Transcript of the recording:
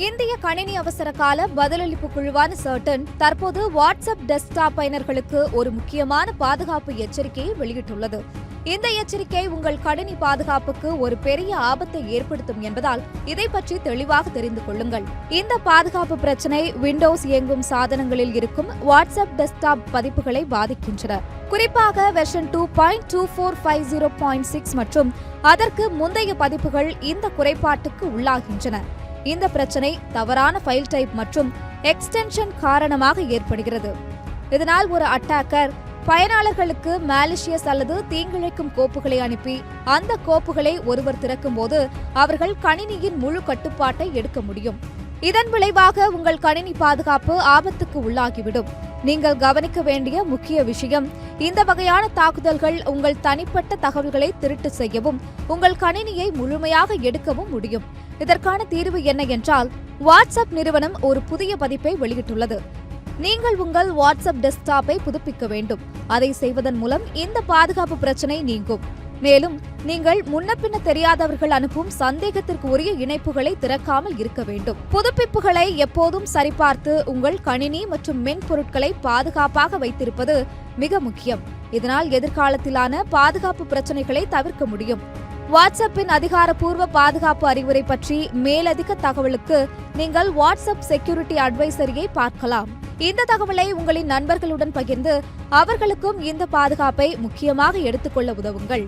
இந்திய கணினி அவசர கால பதிலளிப்பு குழுவான சர்டன் தற்போது வாட்ஸ்அப் டெஸ்க்டாப் பயனர்களுக்கு ஒரு முக்கியமான பாதுகாப்பு எச்சரிக்கையை வெளியிட்டுள்ளது. இந்த எச்சரிக்கை உங்கள் கணினி பாதுகாப்புக்கு ஒரு பெரிய ஆபத்தை ஏற்படுத்தும் என்பதால் இதை பற்றி தெளிவாக தெரிந்து கொள்ளுங்கள். இந்த பாதுகாப்பு பிரச்சினை விண்டோஸ் இயங்கும் சாதனங்களில் இருக்கும் வாட்ஸ்அப் டெஸ்க்டாப் பதிப்புகளை பாதிக்கின்றன. குறிப்பாக வெர்ஷன் 2.2450.6 மற்றும் அதற்கு முந்தைய பதிப்புகள் இந்த குறைபாட்டுக்கு உள்ளாகின்றன. இந்த பிரச்சனை தவறான ஃபைல் டைப் மற்றும் எக்ஸ்டென்ஷன் காரணமாக ஏற்படுகிறது. இதனால் ஒரு அட்டாக்கர் பயனாளர்களுக்கு மாலிஷியஸ் அல்லது தீங்கிழைக்கும் கோப்புகளை அனுப்பி அந்த கோப்புகளை ஒருவர் திறக்கும்போது அவர்கள் கணினியின் முழு கட்டுப்பாட்டை எடுக்க முடியும். இதன் விளைவாக உங்கள் கணினி பாதுகாப்பு ஆபத்துக்கு உள்ளாகிவிடும். நீங்கள் கவனிக்க வேண்டிய முக்கிய விஷயம், இந்த வகையான தாக்குதல்கள் உங்கள் தனிப்பட்ட தகவல்களை திருட்டு செய்யவும் உங்கள் கணினியை முழுமையாக எடுக்கவும் முடியும். இதற்கான தீர்வு என்ன என்றால், வாட்ஸ்அப் நிறுவனம் ஒரு புதிய பதிப்பை வெளியிட்டுள்ளது. நீங்கள் உங்கள் வாட்ஸ்அப் டெஸ்க்டாப்பை புதுப்பிக்க வேண்டும். அதை செய்வதன் மூலம் இந்த பாதுகாப்பு பிரச்சனை நீங்கும். மேலும் நீங்கள் முன்னபின்ன தெரியாதவர்கள் அனுப்பும் சந்தேகத்திற்கு உரிய இணைப்புகளை திறக்காமல் இருக்க வேண்டும். புதுப்பிப்புகளை எப்போதும் சரிபார்த்து உங்கள் கணினி மற்றும் மென்பொருட்களை பாதுகாப்பாக வைத்திருப்பது மிக முக்கியம். இதனால் எதிர்காலத்திலான பாதுகாப்பு பிரச்சனைகளை தவிர்க்க முடியும். வாட்ஸ்அப்பின் அதிகாரப்பூர்வ பாதுகாப்பு அறிவுரை பற்றி மேலதிக தகவலுக்கு நீங்கள் வாட்ஸ்அப் செக்யூரிட்டி அட்வைசரியை பார்க்கலாம். இந்த தகவலை உங்களின் நண்பர்களுடன் பகிர்ந்து அவர்களுக்கும் இந்த பாதுகாப்பை முக்கியமாக எடுத்துக்கொள்ள உதவுங்கள்.